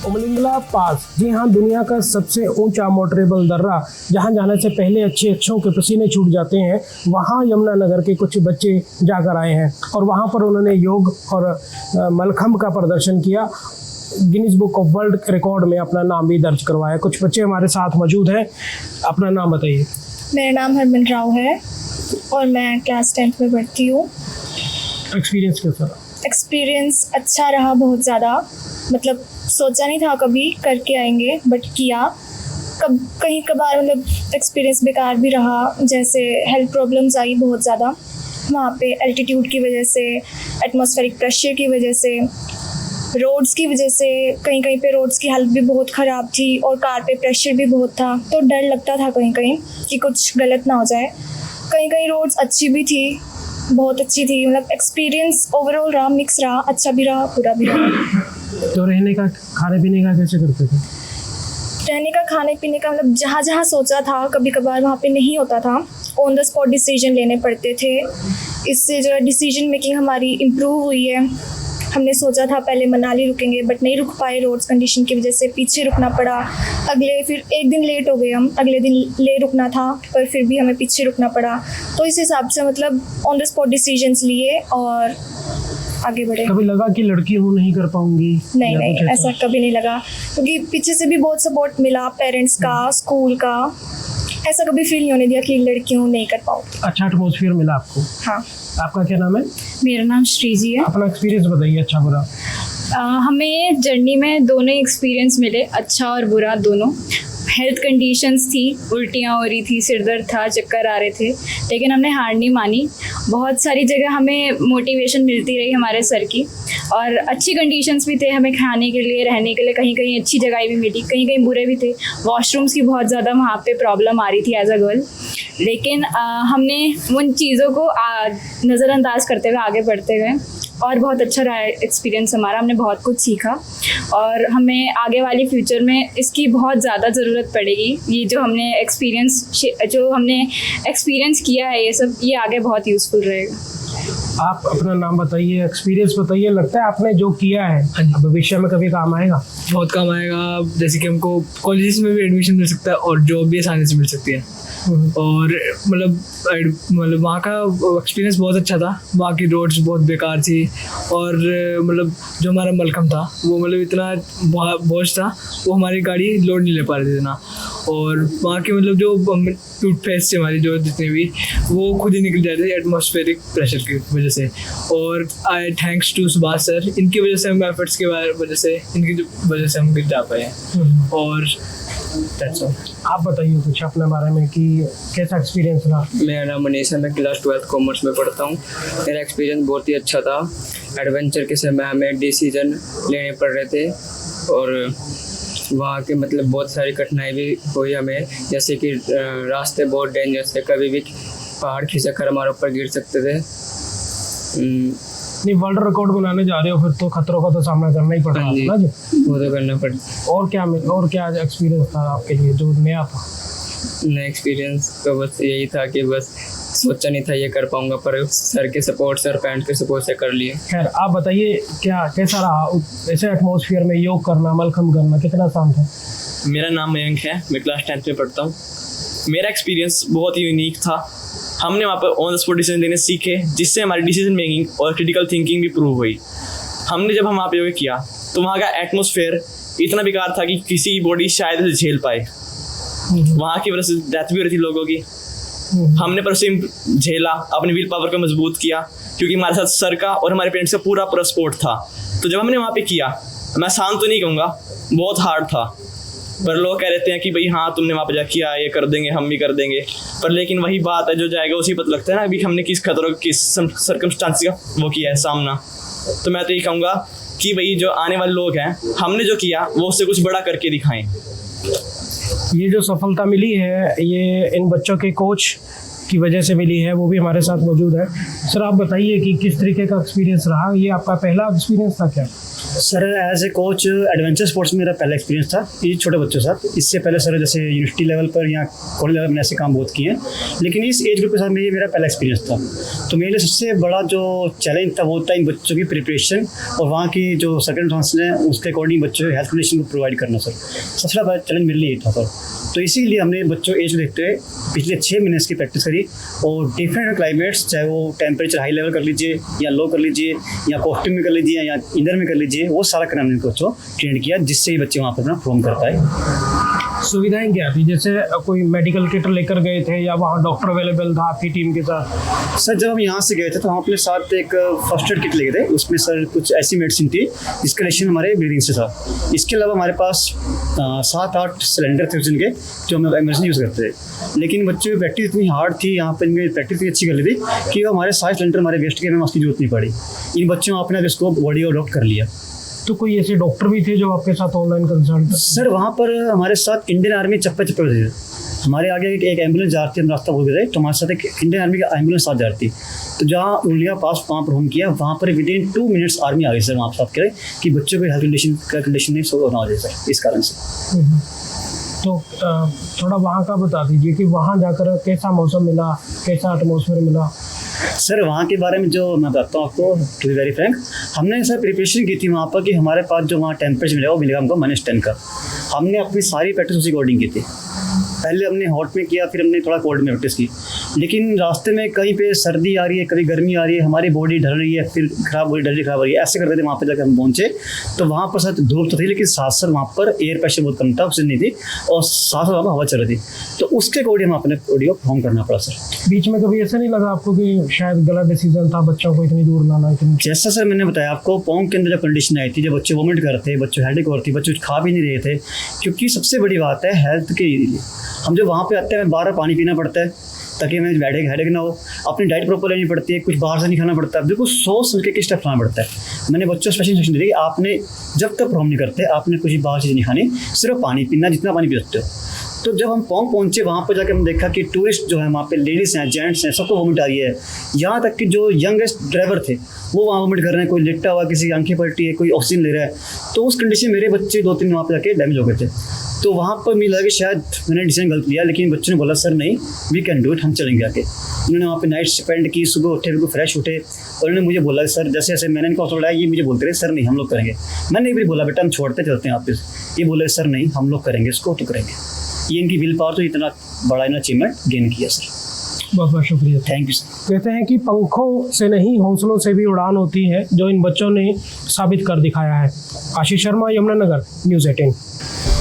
उमलिंगला पास, जी हाँ, दुनिया का सबसे ऊंचा मोटरेबल दर्रा, जहाँ जाने से पहले अच्छों के पसीने छूट जाते हैं, वहाँ यमुनानगर के कुछ बच्चे जाकर आए हैं और वहाँ पर उन्होंने योग और मलखम्ब का प्रदर्शन किया। Guinness book of world record में अपना नाम भी दर्ज करवाया। कुछ बच्चे हमारे साथ मौजूद हैं, अपना नाम बताइए। मेरा नाम हरमन राव है और मैं क्लास 10th में पढ़ती हूँ। एक्सपीरियंस कैसा रहा? एक्सपीरियंस अच्छा रहा, बहुत ज़्यादा। मतलब सोचा नहीं था कभी करके आएंगे, बट किया। कहीं कभार मतलब एक्सपीरियंस बेकार भी रहा, जैसे हेल्थ प्रॉब्लम्स आई बहुत ज़्यादा वहाँ पे, एल्टीट्यूड की वजह से, एटमॉस्फेरिक प्रेशर की वजह से, रोड्स की वजह से। कहीं कहीं पे रोड्स की हालत भी बहुत ख़राब थी और कार पे प्रेशर भी बहुत था, तो डर लगता था कहीं कहीं कि कुछ गलत ना हो जाए। कहीं कहीं रोड्स अच्छी भी थी, बहुत अच्छी थी। मतलब एक्सपीरियंस ओवरऑल रहा, मिक्स रहा, अच्छा भी रहा, बुरा भी रहा। तो रहने का, खाने पीने का कैसे करते थे? रहने का, खाने पीने का मतलब जहाँ जहाँ सोचा था कभी कभार वहाँ पे नहीं होता था, ऑन द स्पॉट डिसीजन लेने पड़ते थे। इससे जो है डिसीजन मेकिंग हमारी इम्प्रूव हुई है। हमने सोचा था पहले मनाली रुकेंगे, बट नहीं रुक पाए, रोड्स कंडीशन की वजह से पीछे रुकना पड़ा। फिर एक दिन लेट हो गए हम, अगले दिन ले रुकना था, पर फिर भी हमें पीछे रुकना पड़ा। तो इस हिसाब से मतलब ऑन द स्पॉट डिसीजंस लिए और आगे बढ़े। कभी लगा कि लड़की हूँ नहीं कर पाऊंगी? नहीं, ऐसा कभी नहीं लगा, क्योंकि पीछे से भी बहुत सपोर्ट मिला, पेरेंट्स का, स्कूल का। ऐसा कभी फील नहीं होने दिया कि लड़की हूँ नहीं कर पाऊंगी। अच्छा एटमॉस्फेयर मिला आपको? हाँ। आपका क्या नाम है? मेरा नाम श्रीजी है। अपना एक्सपीरियंस बताइए, अच्छा बुरा। हमें जर्नी में दोनों एक्सपीरियंस मिले, अच्छा और बुरा दोनों। हेल्थ कंडीशंस थी, उल्टियाँ हो रही थी, सिर दर्द था, चक्कर आ रहे थे, लेकिन हमने हार नहीं मानी। बहुत सारी जगह हमें मोटिवेशन मिलती रही हमारे सर की, और अच्छी कंडीशंस भी थे हमें खाने के लिए, रहने के लिए। कहीं कहीं अच्छी जगह भी मिली, कहीं कहीं बुरे भी थे। वॉशरूम्स की बहुत ज़्यादा वहाँ पे प्रॉब्लम आ रही थी एज अ गर्ल, लेकिन हमने उन चीज़ों को नज़रअंदाज करते हुए आगे बढ़ते गए और बहुत अच्छा रहा एक्सपीरियंस हमारा। हमने बहुत कुछ सीखा और हमें आगे वाली फ्यूचर में इसकी बहुत ज़्यादा ज़रूरत पड़ेगी। ये जो हमने एक्सपीरियंस किया है, ये सब, ये आगे बहुत यूज़फुल रहेगा। आप अपना नाम बताइए, एक्सपीरियंस बताइए। लगता है आपने जो किया है भविष्य में कभी काम आएगा? बहुत काम आएगा। जैसे कि हमको कॉलेजेस में भी एडमिशन मिल सकता है और जॉब भी आसानी से मिल सकती है। और मतलब वहाँ का एक्सपीरियंस बहुत अच्छा था। वहाँ की रोड्स बहुत बेकार थी और मतलब जो हमारा मलखम था वो मतलब इतना बोझ था, वो हमारी गाड़ी लोड नहीं ले पा रही थी ना। और वहाँ के मतलब जो टूथपेस्ट से हमारी जो जितने भी, वो खुद ही निकल जाते थे एटमॉस्फेरिक प्रेशर की वजह से। और I thanks to Subhash sir, इनकी वजह से हम एफर्ट्स के वजह से, इनकी वजह से हम गिर जा पाए। और आप बताइए कुछ अपने बारे में कि कैसा एक्सपीरियंस रहा? मेरा नाम मनीष है, मैं क्लास 12 कॉमर्स में पढ़ता हूँ। मेरा एक्सपीरियंस बहुत ही अच्छा था। एडवेंचर के समय हमें डिसीजन लेने पड़ रहे थे और वहाँ के मतलब बहुत सारी कठिनाई भी हुई हमें, जैसे कि रास्ते बहुत डेंजरस थे, कभी भी पहाड़ खिसक कर हमारे ऊपर गिर सकते थे। नहीं, वर्ल्ड रिकॉर्ड बनाने जा रहे हो फिर तो खतरों का तो सामना करना ही पड़ेगा ना जी? वो तो करना पड़ता। और क्या एक्सपीरियंस था आपके लिए जो नया था? नया एक्सपीरियंस तो बस यही था कि बस सोचा नहीं था ये कर पाऊंगा, पर सर के सपोर्ट, सर पैरेंट के सपोर्ट से कर लिए। खैर, आप बताइए कैसा रहा ऐसे एटमॉस्फेयर में योग करना, मलखम्ब करना, कितना आसान था? मेरा नाम मयंक है, मैं क्लास 10th में पढ़ता हूँ। मेरा एक्सपीरियंस बहुत ही यूनिक था। हमने वहाँ पर ऑन द स्पॉट डिसीजन लेने सीखे, जिससे हमारी डिसीजन मेकिंग और क्रिटिकल थिंकिंग भी प्रूव हुई। जब हम वहाँ पे योग किया तो वहाँ का एटमॉस्फेयर इतना बेकार था कि किसी की बॉडी शायद से झेल पाए। वहाँ की वजह से डेथ भी हो रही थी लोगों की। हमने पर उसे झेला, अपनी विल पावर को मजबूत किया, क्योंकि हमारे साथ सर का और हमारे पेरेंट्स का पूरा सपोर्ट था। तो जब हमने वहाँ पे किया, मैं आसान तो नहीं कहूँगा, बहुत हार्ड था। पर लोग कह देते हैं कि भाई हाँ तुमने वहाँ पे जा किया, ये कर देंगे, हम भी कर देंगे। पर लेकिन वही बात है, जो जाएगा उसी पता लगता है ना अभी हमने किस खतरों, किस सर्कमस्टांस का वो किया है सामना। तो मैं तो ये कहूँगा कि भाई जो आने वाले लोग हैं, हमने जो किया वो उससे कुछ बड़ा करके दिखाएं। ये जो सफलता मिली है, ये इन बच्चों के कोच की वजह से मिली है, वो भी हमारे साथ मौजूद है। सर, आप बताइए कि किस तरीके का एक्सपीरियंस रहा? ये आपका पहला एक्सपीरियंस था क्या? Sir as a coach adventure sports में मेरा पहला एक्सपीरियंस था, ये छोटे बच्चों के साथ। इससे पहले सर जैसे यूनिवर्सिटी लेवल पर या कॉलेज लेवल में ऐसे काम बहुत किए हैं, लेकिन इस एज ग्रुप के साथ मेरा पहला एक्सपीरियंस था। तो मेरे लिए सबसे बड़ा जो चैलेंज था वो था इन बच्चों की प्रिपरेशन और वहाँ की जो सर्कमस्टेंसेस हैं उसके अकॉर्डिंग बच्चों को हेल्थ कंडीशन को प्रोवाइड करना। सर सबसे बड़ा चैलेंज मेरे लिए था सर। तो इसीलिए हमने बच्चों एज देखते हुए पिछले 6 महीने की प्रैक्टिस करी और डिफरेंट क्लाइमेट्स, चाहे वो टेम्परेचर हाई लेवल कर लीजिए या लो कर लीजिए या कॉस्ट्यूम में कर लीजिए या इनर में कर लीजिए, वो सारा करना हमने बच्चों ट्रेन किया जिससे ही बच्चे वहाँ पर अपना परफॉर्म कर पाए। सुविधाएं क्या थी? जैसे कोई मेडिकल किट लेकर गए थे या वहाँ डॉक्टर अवेलेबल था आपकी टीम के साथ? सर जब हम यहाँ से गए थे तो हम अपने साथ एक फर्स्ट एड किट ले गए थे। उसमें सर कुछ ऐसी मेडिसिन थी जिसका रिलेशन हमारे ब्रीदिंग से था। इसके अलावा हमारे पास 7-8 सिलेंडर थे जिनके जो हम इमरजेंसी यूज़ करते थे। लेकिन बच्चों की प्रैक्टिस इतनी हार्ड थी, यहाँ पर इनकी प्रैक्टिस इतनी अच्छी कर ली थी कि वो हमारे 7 सिलेंडर हमारे वेस्ट के हमें उसकी जरूरत नहीं पड़ी। इन बच्चों ने अपने इसको बॉडी अडॉप्ट कर लिया। तो कोई ऐसे डॉक्टर भी थे जो आपके साथ ऑनलाइन कंसल्ट? सर वहाँ पर हमारे साथ इंडियन आर्मी चप्पे थे। हमारे आगे एक एम्बुलेंस जा रही थी, हम रास्ता भूल गए थे, तो हमारे साथ एक इंडियन आर्मी की एम्बुलेंस साथ जा रही थी। तो जहाँ उंगलियाँ पास वहाँ पर होम किया, वहाँ पर विदिन 2 मिनट्स आर्मी आ गई सर वहाँ साथ करे कि बच्चों को हेल्थ कंडीशन नहीं सो ना हो जाए सर, इस कारण से। तो थोड़ा वहाँ का बता दीजिए कि वहाँ जाकर कैसा मौसम मिला, कैसा एटमॉस्फेयर मिला? सर वहाँ के बारे में जो मैं बताता हूँ आपको, टू बी वेरी फ्रैंक, हमने सर प्रिपरेशन की थी वहाँ पर कि हमारे पास जो वहाँ टेम्परेचर मिलेगा वो मिलेगा हमको -10 का। हमने अपनी सारी प्रैक्टिस उसी अकॉर्डिंग की थी। पहले हमने हॉट में किया, फिर हमने थोड़ा कोल्ड में प्रैक्टिस की। लेकिन रास्ते में कहीं पे सर्दी आ रही है, कभी गर्मी आ रही है, हमारी बॉडी ढल रही है, फिर खराब हो रही, ढल रही, खराब हो रही है, ऐसे करते थे। वहाँ पर जाकर हम पहुँचे तो वहाँ पर सर धूप तो थी, लेकिन साथ साथ वहाँ पर एयर प्रेशर बहुत कम था, ऑक्सीजन नहीं थी और साथ साथ वहाँ पर हवा चल रही थी। तो उसके अकॉर्डिंग हम अपने बॉडी को परफॉर्म करना पड़ा सर। बीच में कभी ऐसा नहीं लगा आपको कि शायद गलत डिसीजन था बच्चों को इतनी दूर लाना? जैसा सर मैंने बताया आपको, पोंग के अंदर जो कंडीशन आई थी, जब बच्चे वोमिट कर रहे थे, बच्चों हेडेक हो रही थी, बच्चे कुछ खा भी नहीं रहे थे, क्योंकि सबसे बड़ी बात है हेल्थ के लिए हम जब वहाँ पे आते हैं हमें बार पानी पीना पड़ता है ताकि हमें हेडेक ना हो। अपनी डाइट प्रॉपर लेनी पड़ती है, कुछ बाहर से नहीं खाना पड़ता है, बिल्कुल सोच समझ के स्टेप लाना पड़ता है। मैंने बच्चों को स्पेशल इंस्ट्रक्शन दी कि आपने जब तक परफॉर्म नहीं करते आपने कुछ बाहर चीज़ नहीं खानी, सिर्फ पानी पीना, जितना पानी पी सकते हो। तो जब हम पोंग पहुँचे वहाँ पर जाकर हम देखा कि टूरिस्ट जो है वहाँ पे लेडीज़ हैं, जेंट्स हैं, सबको वोमिट आ रही है। यहाँ तक कि जो यंगेस्ट ड्राइवर थे वो वहाँ वोमिट कर रहे हैं, कोई लिट्टा हुआ, किसी की आंखें पलटी है, कोई ऑक्सीजन ले रहा है। तो उस कंडीशन मेरे बच्चे 2-3 वहाँ पर जाके डैमेज हो गए थे। तो वहाँ पर मुझे लगा कि शायद मैंने डिसीजन गलत लिया, लेकिन बच्चों ने बोला सर नहीं, वी कैन डू इट, हम चलेंगे आके। उन्होंने वहाँ पे नाइट स्पेंड की, सुबह उठे, बिल्कुल फ्रेश उठे और उन्होंने मुझे बोला सर जैसे जैसे मैंने इनको हौसला बढ़ाया, ये मुझे बोलते रहे सर नहीं हम लोग करेंगे। मैंने भी बोला बेटा हम छोड़ते चलते हैं आप, ये बोले सर नहीं हम लोग करेंगे इसको, तो करेंगे। ये इनकी विल पावर तो इतना बड़ा इन्होंने अचीवमेंट गेन किया सर। बहुत बहुत शुक्रिया, थैंक यू सर। कहते हैं कि पंखों से नहीं हौसलों से भी उड़ान होती है, जो इन बच्चों ने साबित कर दिखाया है। आशीष शर्मा, यमुनानगर, न्यूज़ 18।